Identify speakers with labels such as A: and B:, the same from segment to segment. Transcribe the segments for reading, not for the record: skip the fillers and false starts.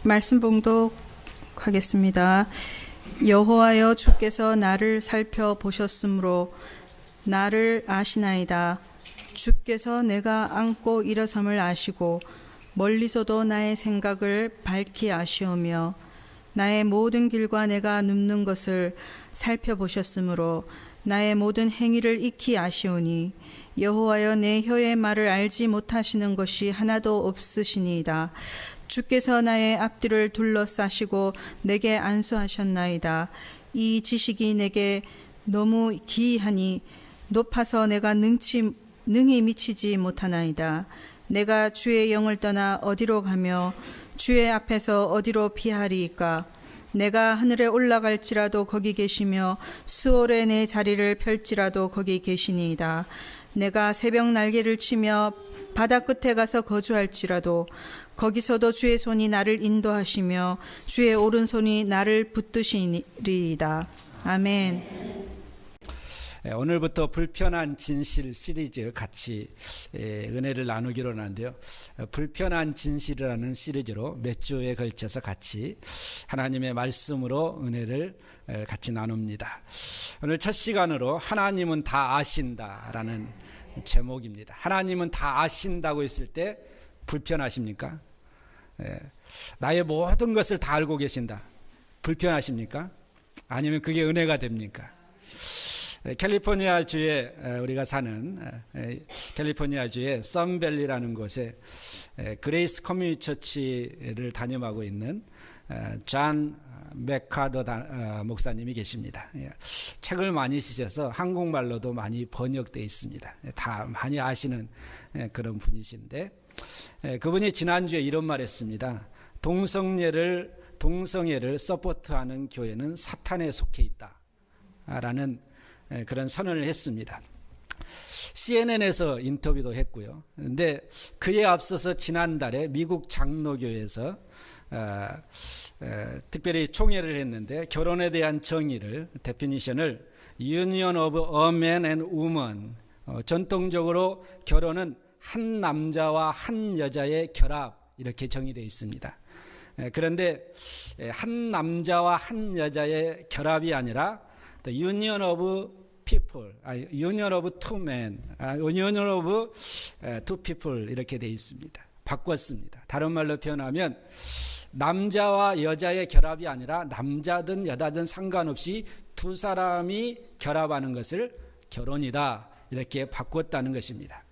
A: 말씀 봉독하겠습니다. 여호와여 주께서 나를 살펴보셨으므로 나를 아시나이다. 주께서 내가 앉고 일어섬을 아시고 멀리서도 나의 생각을 밝히 아시오며 나의 모든 길과 내가 눕는 것을 살펴보셨으므로 나의 모든 행위를 익히 아시오니 여호와여 내 혀의 말을 알지 못하시는 것이 하나도 없으시니이다. 주께서 나의 앞뒤를 둘러싸시고 내게 안수하셨나이다. 이 지식이 내게 너무 기이하니 높아서 내가 능히 미치지 못하나이다. 내가 주의 영을 떠나 어디로 가며 주의 앞에서 어디로 피하리이까? 내가 하늘에 올라갈지라도 거기 계시며 수월에 내 자리를 펼지라도 거기 계시니이다. 내가 새벽 날개를 치며 바다 끝에 가서 거주할지라도 거기서도 주의 손이 나를 인도하시며 주의 오른손이 나를 붙드시리이다. 아멘.
B: 오늘부터 불편한 진실 시리즈 같이 은혜를 나누기로 하는데요. 불편한 진실이라는 시리즈로 몇 주에 걸쳐서 같이 하나님의 말씀으로 은혜를 같이 나눕니다. 오늘 첫 시간으로 하나님은 다 아신다라는 제목입니다. 하나님은 다 아신다고 했을 때 불편하십니까? 나의 모든 것을 다 알고 계신다. 불편하십니까? 아니면 그게 은혜가 됩니까? 캘리포니아 주에 우리가 사는 캘리포니아 주의 썬밸리라는 곳에 그레이스 커뮤니티 처치를 담임하고 있는 존 맥카더 목사님이 계십니다. 책을 많이 쓰셔서 한국말로도 많이 번역되어 있습니다. 다 많이 아시는 그런 분이신데 그분이 지난주에 이런 말 했습니다. 동성애를 서포트하는 교회는 사탄에 속해 있다 라는 그런 선언을 했습니다. CNN에서 인터뷰도 했고요. 그런데 그에 앞서서 지난달에 미국 장로교회에서 특별히 총회를 했는데 결혼에 대한 정의를 데피니션을 Union of a man and woman, 전통적으로 결혼은 한 남자와 한 여자의 결합 이렇게 정의되어 있습니다. 그런데 한 남자와 한 여자의 결합이 아니라 The Union of People, Union of Two Men, Union of Two People 이렇게 되어 있습니다. 바꿨습니다. 다른 말로 표현하면 남자와 여자의 결합이 아니라 남자든 여자든 상관없이 두 사람이 결합하는 것을 결혼이다 이렇게 바꿨다는 것입니다.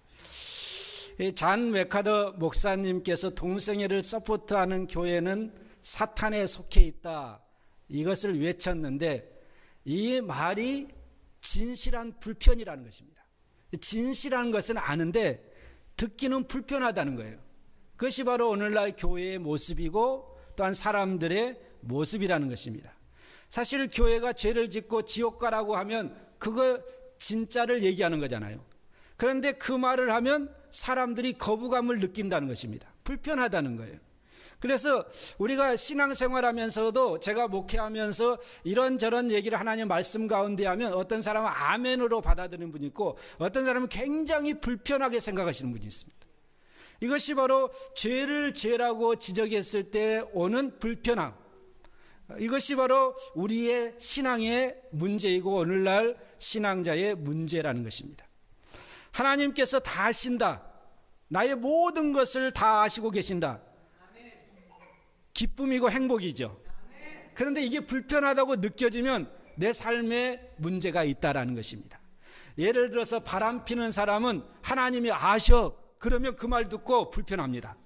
B: 존 맥카더 목사님께서 동성애를 서포트하는 교회는 사탄에 속해 있다 이것을 외쳤는데 이 말이 진실한 불편이라는 것입니다. 진실한 것은 아는데 듣기는 불편하다는 거예요. 그것이 바로 오늘날 교회의 모습이고 또한 사람들의 모습이라는 것입니다. 사실 교회가 죄를 짓고 지옥 가라고 하면 그거 진짜를 얘기하는 거잖아요. 그런데 그 말을 하면 사람들이 거부감을 느낀다는 것입니다. 불편하다는 거예요. 그래서 우리가 신앙생활하면서도 제가 목회하면서 이런저런 얘기를 하나님 말씀 가운데 하면 어떤 사람은 아멘으로 받아들이는 분이 있고 어떤 사람은 굉장히 불편하게 생각하시는 분이 있습니다. 이것이 바로 죄를 죄라고 지적했을 때 오는 불편함, 이것이 바로 우리의 신앙의 문제이고 오늘날 신앙자의 문제라는 것입니다. 하나님께서 다 아신다. 나의 모든 것을 다 아시고 계신다. 기쁨이고 행복이죠. 그런데 이게 불편하다고 느껴지면 내 삶에 문제가 있다라는 것입니다. 예를 들어서 바람 피는 사람은 하나님이 아셔. 그러면 그 말 듣고 불편합니다.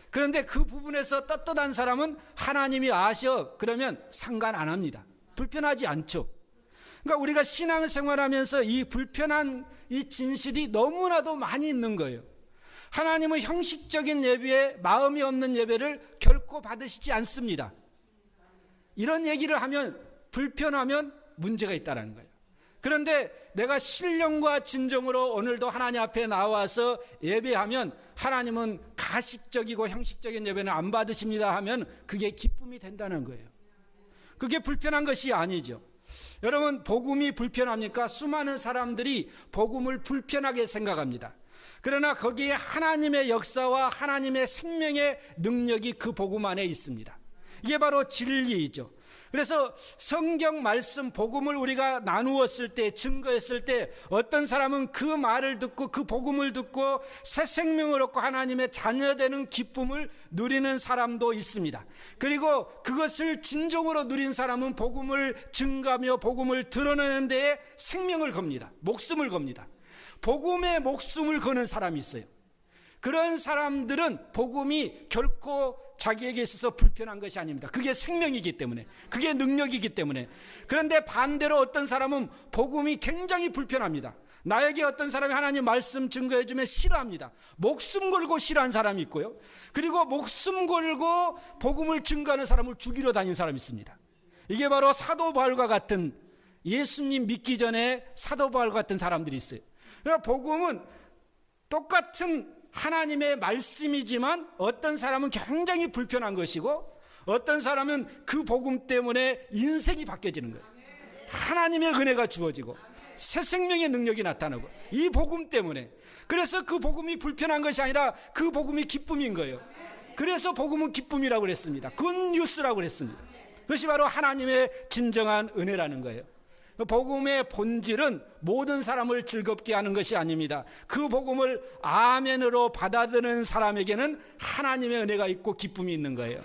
B: 그런데 그 부분에서 떳떳한 사람은 하나님이 아셔. 그러면 상관 안 합니다. 불편하지 않죠. 그러니까 우리가 신앙생활하면서 이 불편한 이 진실이 너무나도 많이 있는 거예요. 하나님은 형식적인 예배에 마음이 없는 예배를 결코 받으시지 않습니다. 이런 얘기를 하면 불편하면 문제가 있다는 거예요. 그런데 내가 신령과 진정으로 오늘도 하나님 앞에 나와서 예배하면 하나님은 가식적이고 형식적인 예배는 안 받으십니다 하면 그게 기쁨이 된다는 거예요. 그게 불편한 것이 아니죠. 여러분 복음이 불편합니까? 수많은 사람들이 복음을 불편하게 생각합니다. 그러나 거기에 하나님의 역사와 하나님의 생명의 능력이 그 복음 안에 있습니다. 이게 바로 진리이죠. 그래서 성경 말씀 복음을 우리가 나누었을 때, 증거했을 때 어떤 사람은 그 말을 듣고 그 복음을 듣고 새 생명을 얻고 하나님의 자녀되는 기쁨을 누리는 사람도 있습니다. 그리고 그것을 진정으로 누린 사람은 복음을 증거하며 복음을 드러내는 데에 생명을 겁니다. 목숨을 겁니다. 복음에 목숨을 거는 사람이 있어요. 그런 사람들은 복음이 결코 자기에게 있어서 불편한 것이 아닙니다. 그게 생명이기 때문에, 그게 능력이기 때문에. 그런데 반대로 어떤 사람은 복음이 굉장히 불편합니다. 나에게 어떤 사람이 하나님 말씀 증거해 주면 싫어합니다. 목숨 걸고 싫어하는 사람이 있고요. 그리고 목숨 걸고 복음을 증거하는 사람을 죽이러 다니는 사람이 있습니다. 이게 바로 사도 바울과 같은, 예수님 믿기 전에 사도 바울과 같은 사람들이 있어요. 그러니까 복음은 똑같은 하나님의 말씀이지만 어떤 사람은 굉장히 불편한 것이고 어떤 사람은 그 복음 때문에 인생이 바뀌어지는 거예요. 하나님의 은혜가 주어지고 새 생명의 능력이 나타나고 이 복음 때문에. 그래서 그 복음이 불편한 것이 아니라 그 복음이 기쁨인 거예요. 그래서 복음은 기쁨이라고 그랬습니다. 굿뉴스라고 그랬습니다. 그것이 바로 하나님의 진정한 은혜라는 거예요. 복음의 본질은 모든 사람을 즐겁게 하는 것이 아닙니다. 그 복음을 아멘으로 받아들이는 사람에게는 하나님의 은혜가 있고 기쁨이 있는 거예요.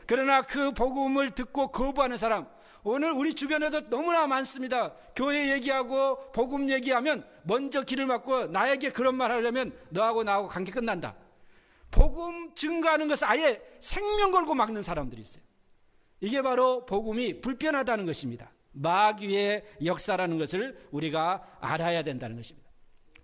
B: 그러나 그 복음을 듣고 거부하는 사람, 오늘 우리 주변에도 너무나 많습니다. 교회 얘기하고 복음 얘기하면 먼저 길을 막고 나에게 그런 말 하려면 너하고 나하고 관계 끝난다. 복음 증거하는 것을 아예 생명 걸고 막는 사람들이 있어요. 이게 바로 복음이 불편하다는 것입니다. 마귀의 역사라는 것을 우리가 알아야 된다는 것입니다.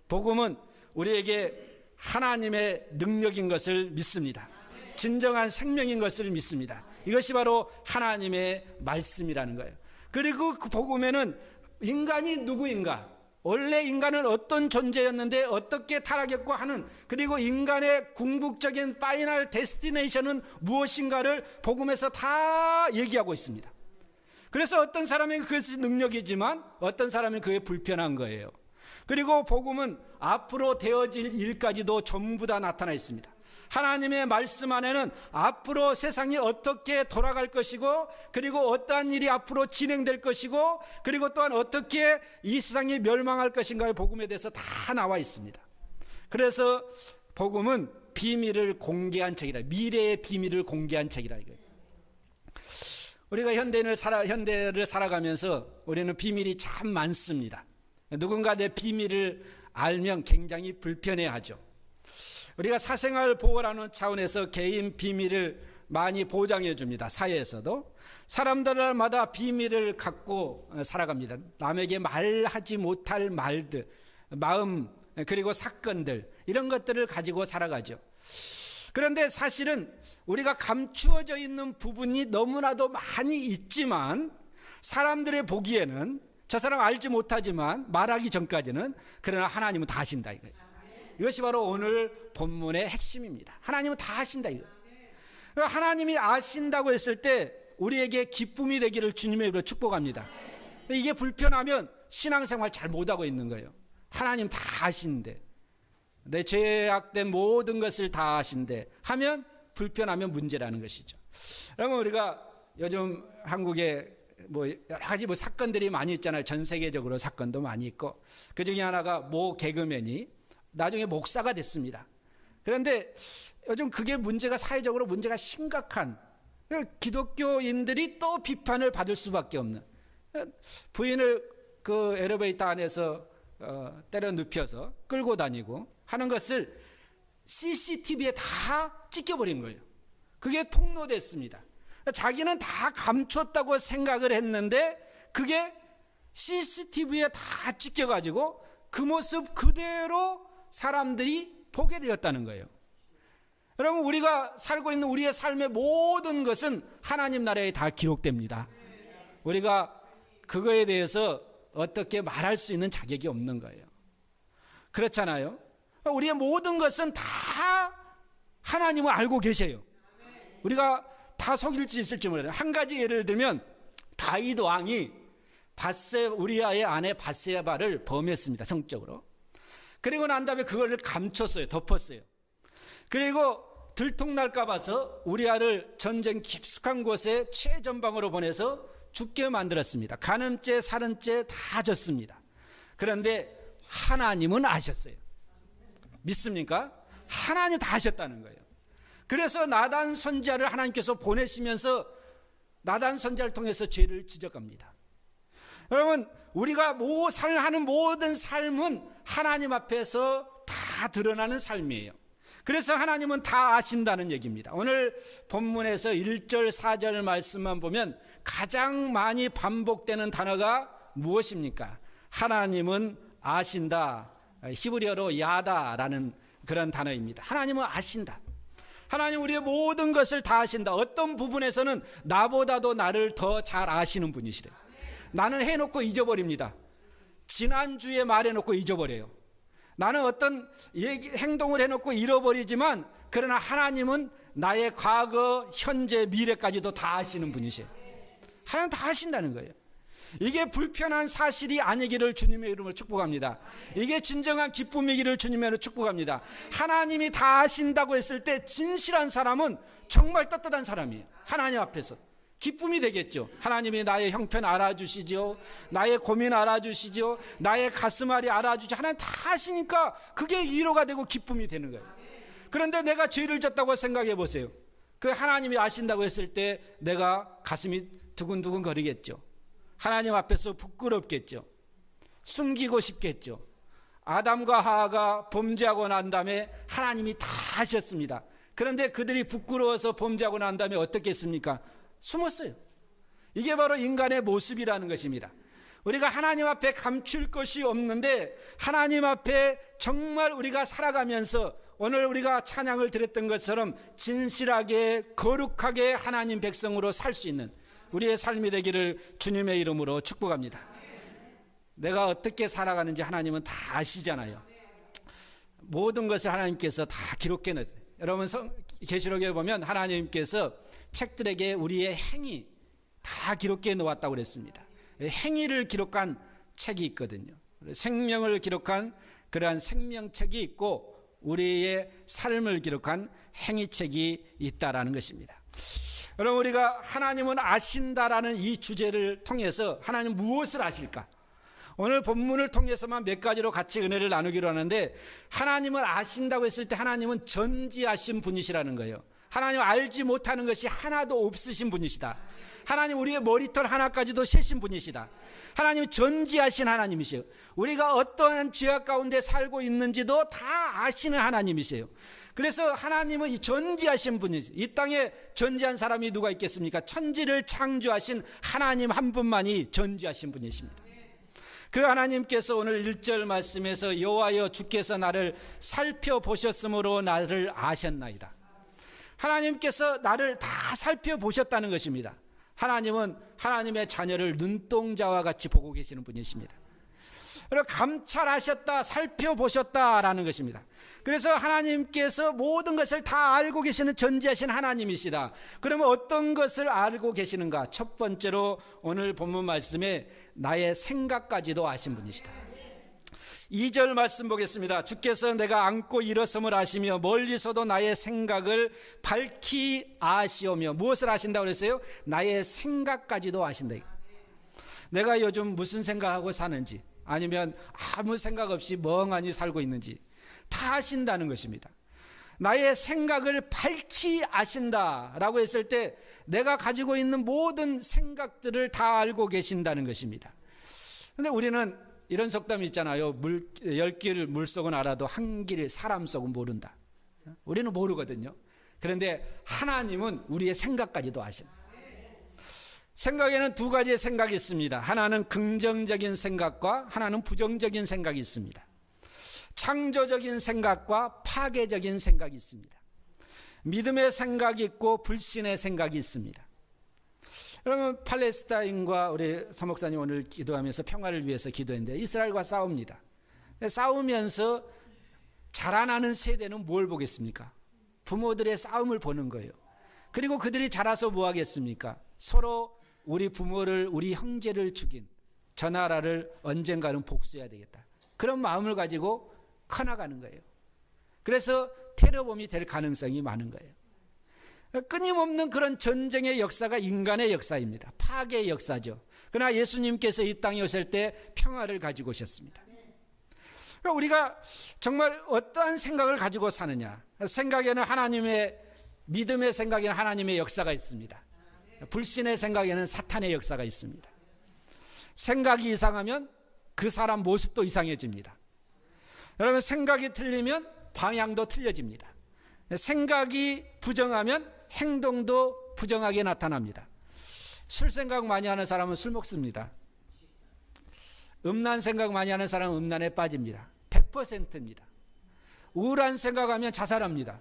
B: 복음은 우리에게 하나님의 능력인 것을 믿습니다. 진정한 생명인 것을 믿습니다. 이것이 바로 하나님의 말씀이라는 거예요. 그리고 그 복음에는 인간이 누구인가, 원래 인간은 어떤 존재였는데 어떻게 타락했고 하는, 그리고 인간의 궁극적인 파이널 데스티네이션은 무엇인가를 복음에서 다 얘기하고 있습니다. 그래서 어떤 사람에게 그것이 능력이지만 어떤 사람은 그게 불편한 거예요. 그리고 복음은 앞으로 되어질 일까지도 전부 다 나타나 있습니다. 하나님의 말씀 안에는 앞으로 세상이 어떻게 돌아갈 것이고, 그리고 어떠한 일이 앞으로 진행될 것이고, 그리고 또한 어떻게 이 세상이 멸망할 것인가의 복음에 대해서 다 나와 있습니다. 그래서 복음은 비밀을 공개한 책이라, 미래의 비밀을 공개한 책이라 이거예요. 우리가 현대를 살아가면서 우리는 비밀이 참 많습니다. 누군가 내 비밀을 알면 굉장히 불편해하죠. 우리가 사생활 보호라는 차원에서 개인 비밀을 많이 보장해 줍니다. 사회에서도. 사람들마다 비밀을 갖고 살아갑니다. 남에게 말하지 못할 말들, 마음, 그리고 사건들, 이런 것들을 가지고 살아가죠. 그런데 사실은 우리가 감추어져 있는 부분이 너무나도 많이 있지만 사람들의 보기에는 저 사람 알지 못하지만 말하기 전까지는, 그러나 하나님은 다 아신다 이거예요. 이것이 바로 오늘 본문의 핵심입니다. 하나님은 다 아신다 이거예요. 하나님이 아신다고 했을 때 우리에게 기쁨이 되기를 주님의 이름으로 축복합니다. 이게 불편하면 신앙생활 잘 못하고 있는 거예요. 하나님 다 아신데, 내 죄악된 모든 것을 다 아신데 하면 불편하면 문제라는 것이죠. 그러면 우리가 요즘 한국에 여러 가지 사건들이 많이 있잖아요. 전 세계적으로 사건도 많이 있고, 그 중에 하나가 모 개그맨이 나중에 목사가 됐습니다. 그런데 요즘 그게 문제가, 사회적으로 문제가 심각한, 기독교인들이 또 비판을 받을 수밖에 없는, 부인을 그 엘리베이터 안에서 때려 눕혀서 끌고 다니고 하는 것을 CCTV에 다 찍혀버린 거예요. 그게 폭로됐습니다. 자기는 다 감췄다고 생각을 했는데 그게 CCTV에 다 찍혀가지고 그 모습 그대로 사람들이 보게 되었다는 거예요. 여러분, 우리가 살고 있는 우리의 삶의 모든 것은 하나님 나라에 다 기록됩니다. 우리가 그거에 대해서 어떻게 말할 수 있는 자격이 없는 거예요. 그렇잖아요. 우리의 모든 것은 다 하나님을 알고 계세요. 우리가 다 속일지 있을지 몰라요. 한 가지 예를 들면 다윗 왕이 우리아의 아내 밧세바를 범했습니다. 성적으로. 그리고 난 다음에 그거를 감췄어요. 덮었어요. 그리고 들통날까 봐서 우리아를 전쟁 깊숙한 곳에 최전방으로 보내서 죽게 만들었습니다. 간음죄, 살인죄 다 졌습니다. 그런데 하나님은 아셨어요. 믿습니까? 하나님 다 아셨다는 거예요. 그래서 나단 선지자를 하나님께서 보내시면서 나단 선지자를 통해서 죄를 지적합니다. 여러분, 우리가 하는 모든 삶은 하나님 앞에서 다 드러나는 삶이에요. 그래서 하나님은 다 아신다는 얘기입니다. 오늘 본문에서 1절, 4절 말씀만 보면 가장 많이 반복되는 단어가 무엇입니까? 하나님은 아신다. 히브리어로 야다라는 그런 단어입니다. 하나님은 아신다. 하나님 우리의 모든 것을 다 아신다. 어떤 부분에서는 나보다도 나를 더 잘 아시는 분이시래요. 나는 해놓고 잊어버립니다. 지난주에 말해놓고 잊어버려요. 나는 어떤 행동을 해놓고 잃어버리지만 그러나 하나님은 나의 과거, 현재, 미래까지도 다 아시는 분이세요. 하나님 다 아신다는 거예요. 이게 불편한 사실이 아니기를 주님의 이름으로 축복합니다. 이게 진정한 기쁨이기를 주님의 이름으로 축복합니다. 하나님이 다 아신다고 했을 때 진실한 사람은 정말 떳떳한 사람이에요. 하나님 앞에서 기쁨이 되겠죠. 하나님이 나의 형편 알아주시죠. 나의 고민 알아주시죠. 나의 가슴앓이 알아주시죠. 하나님 다 아시니까 그게 위로가 되고 기쁨이 되는 거예요. 그런데 내가 죄를 졌다고 생각해 보세요. 그 하나님이 아신다고 했을 때 내가 가슴이 두근두근 거리겠죠. 하나님 앞에서 부끄럽겠죠. 숨기고 싶겠죠. 아담과 하와가 범죄하고 난 다음에 하나님이 다 아셨습니다. 그런데 그들이 부끄러워서 범죄하고 난 다음에 어떻게 했습니까? 숨었어요. 이게 바로 인간의 모습이라는 것입니다. 우리가 하나님 앞에 감출 것이 없는데 하나님 앞에 정말 우리가 살아가면서 오늘 우리가 찬양을 드렸던 것처럼 진실하게 거룩하게 하나님 백성으로 살 수 있는 우리의 삶이 되기를 주님의 이름으로 축복합니다. 내가 어떻게 살아가는지 하나님은 다 아시잖아요. 모든 것을 하나님께서 다 기록해 놨어요. 여러분 계시록에 보면 하나님께서 책들에게 우리의 행위 다 기록해 놓았다고 그랬습니다. 행위를 기록한 책이 있거든요. 생명을 기록한 그러한 생명책이 있고 우리의 삶을 기록한 행위책이 있다라는 것입니다. 여러분 우리가 하나님은 아신다라는 이 주제를 통해서 하나님 무엇을 아실까? 오늘 본문을 통해서만 몇 가지로 같이 은혜를 나누기로 하는데 하나님을 아신다고 했을 때 하나님은 전지하신 분이시라는 거예요. 하나님 알지 못하는 것이 하나도 없으신 분이시다. 하나님 우리의 머리털 하나까지도 세신 분이시다. 하나님 전지하신 하나님이세요. 우리가 어떠한 죄악 가운데 살고 있는지도 다 아시는 하나님이세요. 그래서 하나님은 이 전지하신 분이세요. 이 땅에 전지한 사람이 누가 있겠습니까? 천지를 창조하신 하나님 한 분만이 전지하신 분이십니다. 그 하나님께서 오늘 1절 말씀에서 여호와여 주께서 나를 살펴보셨으므로 나를 아셨나이다. 하나님께서 나를 다 살펴보셨다는 것입니다. 하나님은 하나님의 자녀를 눈동자와 같이 보고 계시는 분이십니다. 그리고 감찰하셨다, 살펴보셨다라는 것입니다. 그래서 하나님께서 모든 것을 다 알고 계시는 전지하신 하나님이시다. 그러면 어떤 것을 알고 계시는가? 첫 번째로 오늘 본문 말씀에 나의 생각까지도 아신 분이시다. 2절 말씀 보겠습니다. 주께서 내가 앉고 일어섬을 아시며 멀리서도 나의 생각을 밝히 아시오며 무엇을 아신다고 그랬어요? 나의 생각까지도 아신다. 내가 요즘 무슨 생각하고 사는지 아니면 아무 생각 없이 멍하니 살고 있는지 다 아신다는 것입니다. 나의 생각을 밝히 아신다라고 했을 때 내가 가지고 있는 모든 생각들을 다 알고 계신다는 것입니다. 그런데 우리는 이런 속담이 있잖아요. 10길 물속은 알아도 한 길 사람 속은 모른다. 우리는 모르거든요. 그런데 하나님은 우리의 생각까지도 아십니다. 생각에는 두 가지의 생각이 있습니다. 하나는 긍정적인 생각과 하나는 부정적인 생각이 있습니다. 창조적인 생각과 파괴적인 생각이 있습니다. 믿음의 생각이 있고 불신의 생각이 있습니다. 여러분 팔레스타인과 우리 서목사님 오늘 기도하면서 평화를 위해서 기도했는데 이스라엘과 싸웁니다. 싸우면서 자라나는 세대는 뭘 보겠습니까? 부모들의 싸움을 보는 거예요. 그리고 그들이 자라서 뭐 하겠습니까? 서로 우리 부모를 우리 형제를 죽인 저 나라를 언젠가는 복수해야 되겠다. 그런 마음을 가지고 커나가는 거예요. 그래서 테러범이 될 가능성이 많은 거예요. 끊임없는 그런 전쟁의 역사가 인간의 역사입니다. 파괴의 역사죠. 그러나 예수님께서 이 땅에 오실 때 평화를 가지고 오셨습니다. 우리가 정말 어떠한 생각을 가지고 사느냐. 생각에는 하나님의, 믿음의 생각에는 하나님의 역사가 있습니다. 불신의 생각에는 사탄의 역사가 있습니다. 생각이 이상하면 그 사람 모습도 이상해집니다. 여러분, 생각이 틀리면 방향도 틀려집니다. 생각이 부정하면 행동도 부정하게 나타납니다. 술 생각 많이 하는 사람은 술 먹습니다. 음란 생각 많이 하는 사람은 음란에 빠집니다. 100%입니다. 우울한 생각하면 자살합니다.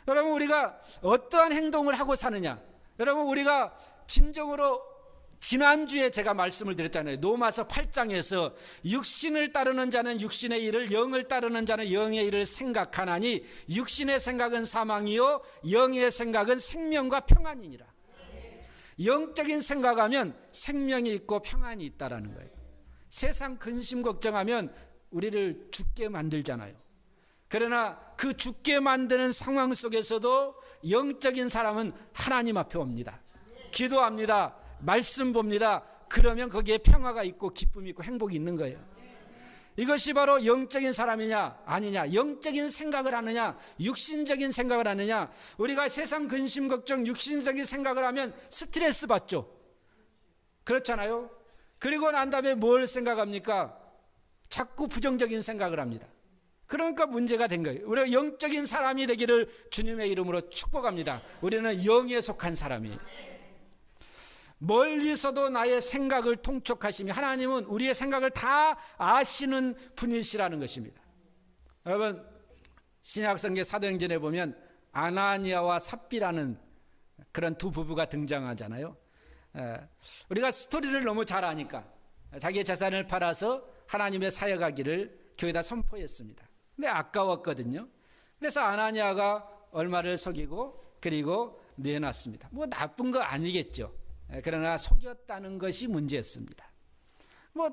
B: 여러분, 우리가 어떠한 행동을 하고 사느냐. 여러분, 우리가 진정으로 지난주에 제가 말씀을 드렸잖아요. 로마서 8장에서 육신을 따르는 자는 육신의 일을, 영을 따르는 자는 영의 일을 생각하나니 육신의 생각은 사망이요 영의 생각은 생명과 평안이니라. 영적인 생각하면 생명이 있고 평안이 있다라는 거예요. 세상 근심 걱정하면 우리를 죽게 만들잖아요. 그러나 그 죽게 만드는 상황 속에서도 영적인 사람은 하나님 앞에 옵니다. 기도합니다. 말씀 봅니다. 그러면 거기에 평화가 있고 기쁨이 있고 행복이 있는 거예요. 이것이 바로 영적인 사람이냐 아니냐, 영적인 생각을 하느냐 육신적인 생각을 하느냐. 우리가 세상 근심 걱정 육신적인 생각을 하면 스트레스 받죠. 그렇잖아요. 그리고 난 다음에 뭘 생각합니까? 자꾸 부정적인 생각을 합니다. 그러니까 문제가 된 거예요. 우리가 영적인 사람이 되기를 주님의 이름으로 축복합니다. 우리는 영에 속한 사람이에요. 멀리서도 나의 생각을 통촉하시며 하나님은 우리의 생각을 다 아시는 분이시라는 것입니다. 여러분, 신약성경 사도행전에 보면 아나니아와 삽비라는 그런 두 부부가 등장하잖아요. 우리가 스토리를 너무 잘 아니까 자기의 재산을 팔아서 하나님의 사역하기를 교회에다 선포했습니다. 근데 아까웠거든요. 그래서 아나니아가 얼마를 속이고 그리고 내놨습니다. 뭐 나쁜 거 아니겠죠. 그러나 속였다는 것이 문제였습니다. 뭐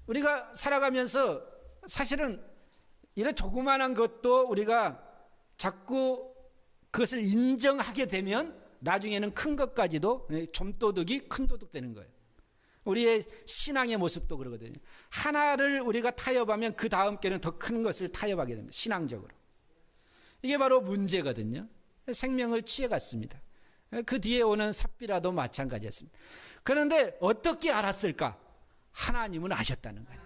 B: 우리가 살아가면서 사실은 이런 조그마한 것도 우리가 자꾸 그것을 인정하게 되면 나중에는 큰 것까지도 좀도둑이 큰 도둑 되는 거예요. 우리의 신앙의 모습도 그러거든요. 하나를 우리가 타협하면 그 다음 게는 더 큰 것을 타협하게 됩니다. 신앙적으로. 이게 바로 문제거든요. 생명을 취해갔습니다. 그 뒤에 오는 삽비라도 마찬가지였습니다. 그런데 어떻게 알았을까? 하나님은 아셨다는 거예요.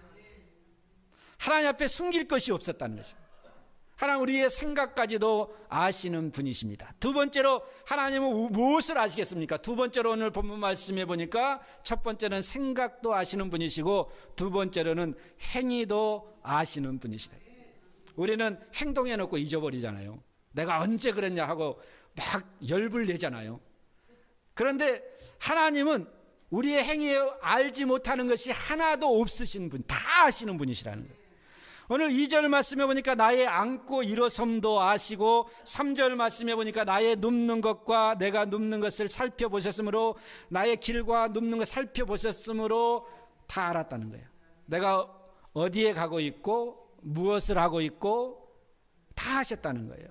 B: 하나님 앞에 숨길 것이 없었다는 것입니다. 하나님 우리의 생각까지도 아시는 분이십니다. 두 번째로 하나님은 무엇을 아시겠습니까? 두 번째로 오늘 본문 말씀해 보니까 첫 번째는 생각도 아시는 분이시고 두 번째로는 행위도 아시는 분이시다. 우리는 행동해 놓고 잊어버리잖아요. 내가 언제 그랬냐 하고 막 열불 내잖아요. 그런데 하나님은 우리의 행위에 알지 못하는 것이 하나도 없으신 분, 다 아시는 분이시라는 거예요. 오늘 2절 말씀해 보니까 나의 앉고 일어섬도 아시고 3절 말씀해 보니까 나의 눕는 것과 내가 눕는 것을 살펴보셨으므로 나의 길과 눕는 것 살펴보셨으므로 다 알았다는 거예요. 내가 어디에 가고 있고 무엇을 하고 있고 다 하셨다는 거예요.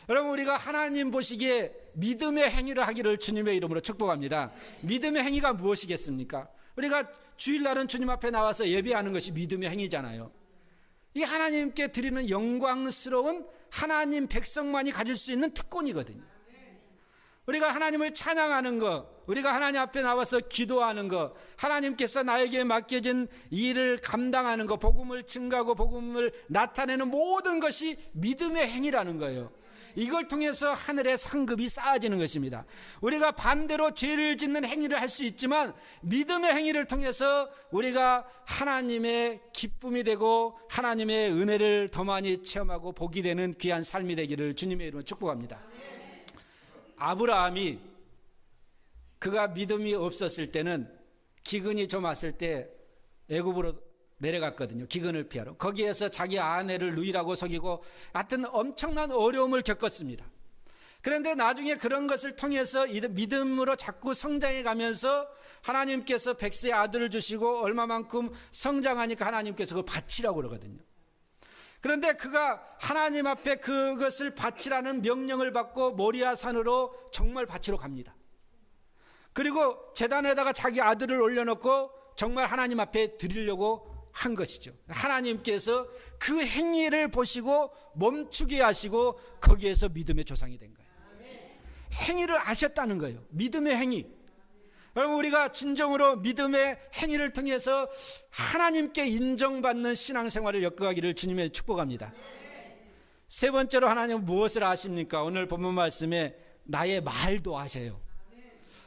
B: 여러분, 우리가 하나님 보시기에 믿음의 행위를 하기를 주님의 이름으로 축복합니다. 믿음의 행위가 무엇이겠습니까? 우리가 주일날은 주님 앞에 나와서 예배하는 것이 믿음의 행위잖아요. 이 하나님께 드리는 영광스러운 하나님 백성만이 가질 수 있는 특권이거든요. 우리가 하나님을 찬양하는 것, 우리가 하나님 앞에 나와서 기도하는 것, 하나님께서 나에게 맡겨진 일을 감당하는 것, 복음을 증가하고 복음을 나타내는 모든 것이 믿음의 행위라는 거예요. 이걸 통해서 하늘의 상급이 쌓아지는 것입니다. 우리가 반대로 죄를 짓는 행위를 할 수 있지만 믿음의 행위를 통해서 우리가 하나님의 기쁨이 되고 하나님의 은혜를 더 많이 체험하고 복이 되는 귀한 삶이 되기를 주님의 이름으로 축복합니다. 아브라함이 그가 믿음이 없었을 때는 기근이 좀 왔을 때 애굽으로 내려갔거든요. 기근을 피하러. 거기에서 자기 아내를 누이라고 속이고 하여튼 엄청난 어려움을 겪었습니다. 그런데 나중에 그런 것을 통해서 믿음으로 자꾸 성장해 가면서 하나님께서 백세의 아들을 주시고 얼마만큼 성장하니까 하나님께서 그걸 바치라고 그러거든요. 그런데 그가 하나님 앞에 그것을 바치라는 명령을 받고 모리아 산으로 정말 바치러 갑니다. 그리고 제단에다가 자기 아들을 올려놓고 정말 하나님 앞에 드리려고 한 것이죠. 하나님께서 그 행위를 보시고 멈추게 하시고 거기에서 믿음의 조상이 된 거예요. 행위를 아셨다는 거예요. 믿음의 행위. 여러분, 우리가 진정으로 믿음의 행위를 통해서 하나님께 인정받는 신앙생활을 엮어가기를 주님의 축복합니다. 세 번째로 하나님은 무엇을 아십니까? 오늘 본문 말씀에 나의 말도 아세요.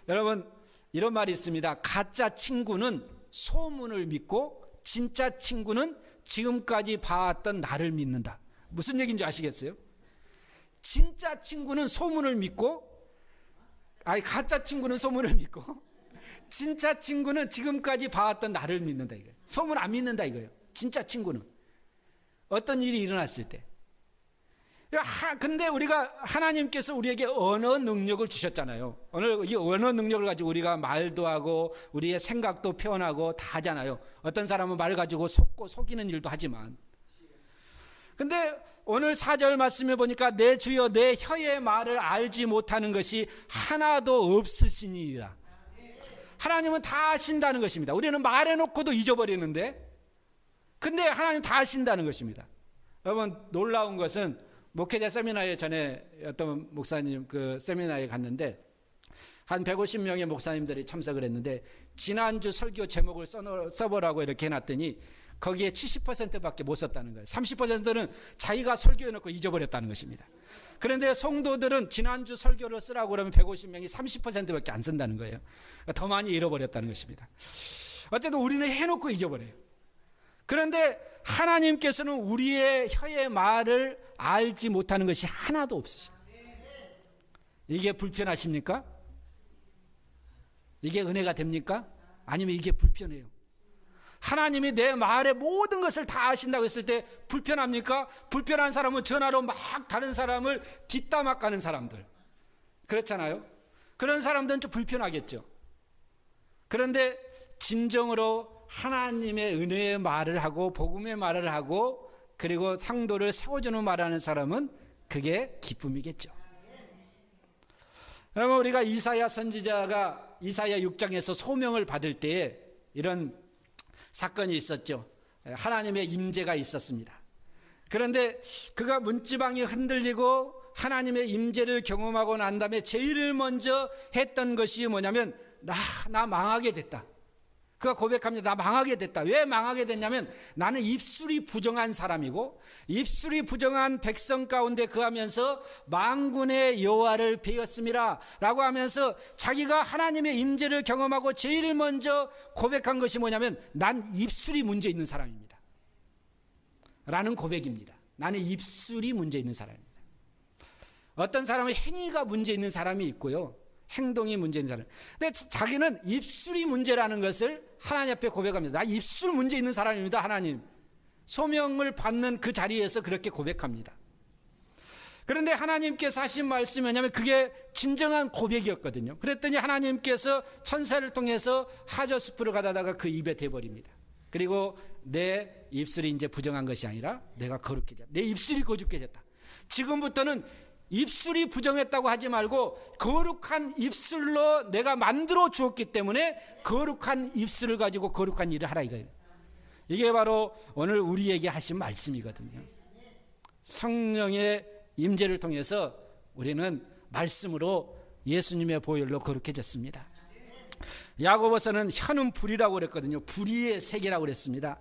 B: 여러분, 이런 말이 있습니다. 가짜 친구는 소문을 믿고 진짜 친구는 지금까지 봐왔던 나를 믿는다. 무슨 얘기인지 아시겠어요? 진짜 친구는 소문을 믿고, 가짜 친구는 소문을 믿고, 진짜 친구는 지금까지 봐왔던 나를 믿는다 이거예요. 소문 안 믿는다 이거예요. 진짜 친구는 어떤 일이 일어났을 때. 근데 우리가 하나님께서 우리에게 언어 능력을 주셨잖아요. 오늘 이 언어 능력을 가지고 우리가 말도 하고 우리의 생각도 표현하고 다 하잖아요. 어떤 사람은 말 가지고 속이는 일도 하지만. 근데 오늘 4절 말씀에 보니까 내 주여 내 혀의 말을 알지 못하는 것이 하나도 없으시니이다. 하나님은 다 아신다는 것입니다. 우리는 말해놓고도 잊어버리는데, 근데 하나님 다 아신다는 것입니다. 여러분, 놀라운 것은 목회자 세미나에 전에 어떤 목사님 그 세미나에 갔는데 한 150명의 목사님들이 참석을 했는데 지난주 설교 제목을 써보라고 이렇게 해놨더니 거기에 70%밖에 못 썼다는 거예요. 30%는 자기가 설교해놓고 잊어버렸다는 것입니다. 그런데 성도들은 지난주 설교를 쓰라고 그러면 150명이 30%밖에 안 쓴다는 거예요. 더 많이 잃어버렸다는 것입니다. 어쨌든 우리는 해놓고 잊어버려요. 그런데 하나님께서는 우리의 혀의 말을 알지 못하는 것이 하나도 없으시다. 이게 불편하십니까? 이게 은혜가 됩니까? 아니면 이게 불편해요? 하나님이 내 말의 모든 것을 다 아신다고 했을 때 불편합니까? 불편한 사람은 전화로 막 다른 사람을 뒷담화 까는 사람들, 그렇잖아요. 그런 사람들은 좀 불편하겠죠. 그런데 진정으로 하나님의 은혜의 말을 하고 복음의 말을 하고 그리고 상도를 세워주는 말하는 사람은 그게 기쁨이겠죠. 여러분, 우리가 이사야 선지자가 이사야 6장에서 소명을 받을 때에 이런 사건이 있었죠. 하나님의 임재가 있었습니다. 그런데 그가 문지방이 흔들리고 하나님의 임재를 경험하고 난 다음에 제일 먼저 했던 것이 뭐냐면 나 망하게 됐다. 그가 고백합니다. 나 망하게 됐다. 왜 망하게 됐냐면 나는 입술이 부정한 사람이고 입술이 부정한 백성 가운데 거하면서 만군의 여호와를 배웠음이라 라고 하면서 자기가 하나님의 임재를 경험하고 제일 먼저 고백한 것이 뭐냐면 난 입술이 문제 있는 사람입니다 라는 고백입니다. 나는 입술이 문제 있는 사람입니다. 어떤 사람은 행위가 문제 있는 사람이 있고요, 행동이 문제 있는 사람. 근데 자기는 입술이 문제라는 것을 하나님 앞에 고백합니다. 나 입술 문제 있는 사람입니다. 하나님. 소명을 받는 그 자리에서 그렇게 고백합니다. 그런데 하나님께서 하신 말씀이 뭐냐면 그게 진정한 고백이었거든요. 그랬더니 하나님께서 천사를 통해서 하저스프를 가다가 그 입에 대버립니다. 그리고 내 입술이 이제 부정한 것이 아니라 내가 거룩해졌다. 내 입술이 거룩해졌다. 지금부터는 입술이 부정했다고 하지 말고 거룩한 입술로 내가 만들어 주었기 때문에 거룩한 입술을 가지고 거룩한 일을 하라 이거예요. 이게 바로 오늘 우리에게 하신 말씀이거든요. 성령의 임재를 통해서 우리는 말씀으로 예수님의 보혈로 거룩해졌습니다. 야고보서는 혀는 불이라고 그랬거든요. 불의의 색이라고 그랬습니다.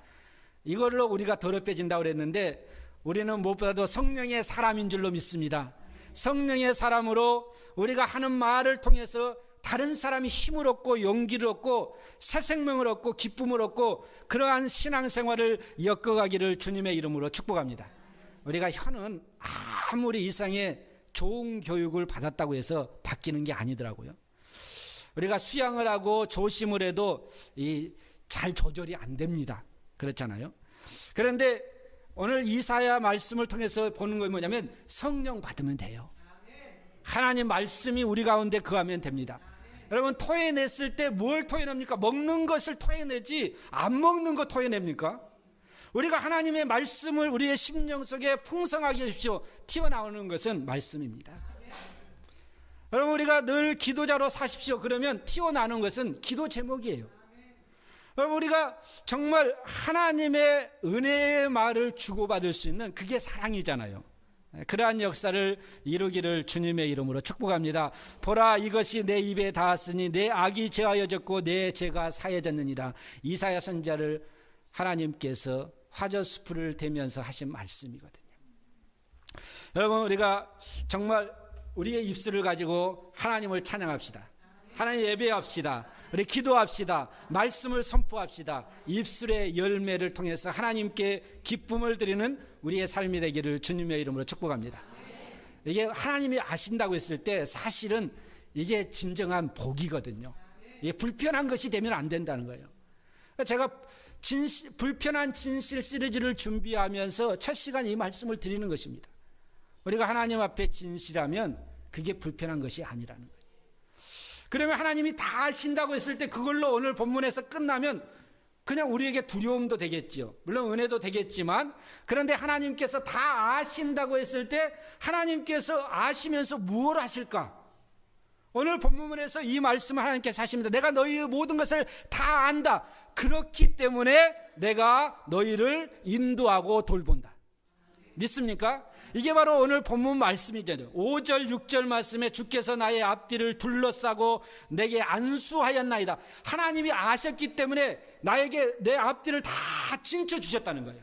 B: 이걸로 우리가 더럽혀진다고 그랬는데 우리는 무엇보다도 성령의 사람인 줄로 믿습니다. 성령의 사람으로 우리가 하는 말을 통해서 다른 사람이 힘을 얻고 용기를 얻고 새 생명을 얻고 기쁨을 얻고 그러한 신앙생활을 엮어가기를 주님의 이름으로 축복합니다. 우리가 혀는 아무리 이상의 좋은 교육을 받았다고 해서 바뀌는 게 아니더라고요. 우리가 수양을 하고 조심을 해도 잘 조절이 안 됩니다. 그렇잖아요. 그런데 오늘 이사야 말씀을 통해서 보는 건 뭐냐면 성령 받으면 돼요. 하나님 말씀이 우리 가운데 거하면 됩니다. 여러분, 토해냈을 때 뭘 토해냅니까? 먹는 것을 토해내지 안 먹는 거 토해냅니까? 우리가 하나님의 말씀을 우리의 심령 속에 풍성하게 하십시오. 튀어나오는 것은 말씀입니다. 여러분, 우리가 늘 기도자로 사십시오. 그러면 튀어나오는 것은 기도 제목이에요. 여러분, 우리가 정말 하나님의 은혜의 말을 주고받을 수 있는 그게 사랑이잖아요. 그러한 역사를 이루기를 주님의 이름으로 축복합니다. 보라, 이것이 내 입에 닿았으니 내 악이 제하여졌고 내 죄가 사해졌느니라. 이사야 선지자를 하나님께서 화저수풀을 대면서 하신 말씀이거든요. 여러분, 우리가 정말 우리의 입술을 가지고 하나님을 찬양합시다. 하나님 예배합시다. 우리 기도합시다. 말씀을 선포합시다. 입술의 열매를 통해서 하나님께 기쁨을 드리는 우리의 삶이 되기를 주님의 이름으로 축복합니다. 이게 하나님이 아신다고 했을 때 사실은 이게 진정한 복이거든요. 이게 불편한 것이 되면 안 된다는 거예요. 제가 불편한 진실 시리즈를 준비하면서 첫 시간 이 말씀을 드리는 것입니다. 우리가 하나님 앞에 진실하면 그게 불편한 것이 아니라는 거예요. 그러면 하나님이 다 아신다고 했을 때 그걸로 오늘 본문에서 끝나면 그냥 우리에게 두려움도 되겠지요. 물론 은혜도 되겠지만, 그런데 하나님께서 다 아신다고 했을 때 하나님께서 아시면서 무엇을 하실까? 오늘 본문에서 이 말씀을 하나님께서 하십니다. 내가 너희의 모든 것을 다 안다. 그렇기 때문에 내가 너희를 인도하고 돌본다. 믿습니까? 이게 바로 오늘 본문 말씀이잖아요. 5절 6절 말씀에 주께서 나의 앞뒤를 둘러싸고 내게 안수하였나이다. 하나님이 아셨기 때문에 나에게 내 앞뒤를 다 cin쳐 주셨다는 거예요.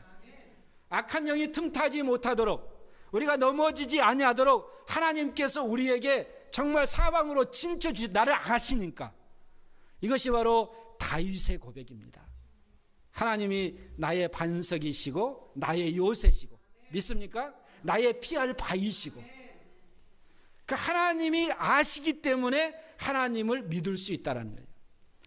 B: 악한 영이 틈타지 못하도록, 우리가 넘어지지 아니하도록 하나님께서 우리에게 정말 사방으로 cin쳐 주시, 나를 아시니까. 이것이 바로 다윗의 고백입니다. 하나님이 나의 반석이시고 나의 요새시고, 믿습니까? 나의 피할 바위시고. 그 하나님이 아시기 때문에 하나님을 믿을 수 있다는 거예요.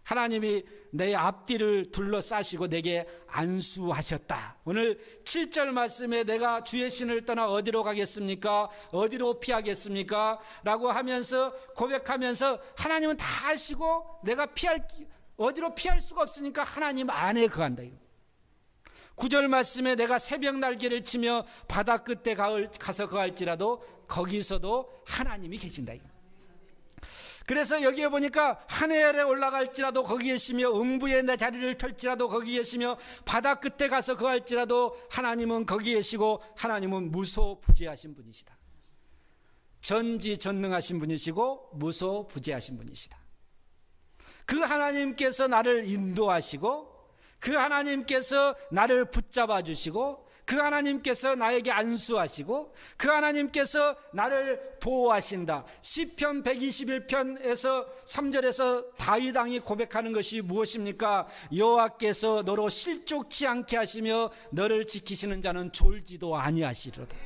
B: 하나님이 내 앞뒤를 둘러싸시고 내게 안수하셨다. 오늘 7절 말씀에 내가 주의 신을 떠나 어디로 가겠습니까? 어디로 피하겠습니까? 라고 하면서 고백하면서 하나님은 다 아시고 내가 어디로 피할 수가 없으니까 하나님 안에 거한다. 9절 말씀에 내가 새벽 날개를 치며 바다 끝에 가서 거할지라도 거기서도 하나님이 계신다. 그래서 여기에 보니까 하늘에 올라갈지라도 거기 계시며 음부에 내 자리를 펼지라도 거기 계시며 바다 끝에 가서 거할지라도 하나님은 거기 계시고 하나님은 무소부재하신 분이시다. 전지전능하신 분이시고 무소부재하신 분이시다. 그 하나님께서 나를 인도하시고 그 하나님께서 나를 붙잡아 주시고 그 하나님께서 나에게 안수하시고 그 하나님께서 나를 보호하신다. 시편 121편에서 3절에서 다윗 왕이 고백하는 것이 무엇입니까? 여호와께서 너로 실족치 않게 하시며 너를 지키시는 자는 졸지도 아니하시리로다.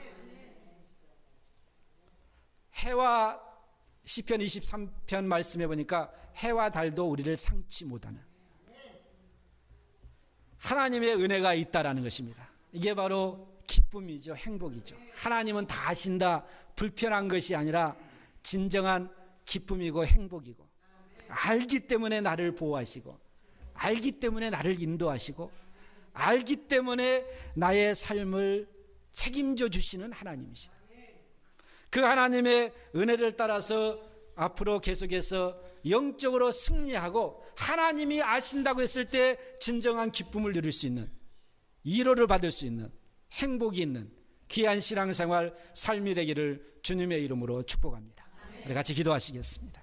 B: 해와 시편 23편 말씀해 보니까 해와 달도 우리를 상치 못하는 하나님의 은혜가 있다라는 것입니다. 이게 바로 기쁨이죠. 행복이죠. 하나님은 다 아신다. 불편한 것이 아니라 진정한 기쁨이고 행복이고, 알기 때문에 나를 보호하시고, 알기 때문에 나를 인도하시고, 알기 때문에 나의 삶을 책임져 주시는 하나님이시다. 그 하나님의 은혜를 따라서 앞으로 계속해서 영적으로 승리하고 하나님이 아신다고 했을 때 진정한 기쁨을 누릴 수 있는, 위로를 받을 수 있는, 행복이 있는 귀한 신앙생활 삶이 되기를 주님의 이름으로 축복합니다. 우리 같이 기도하시겠습니다.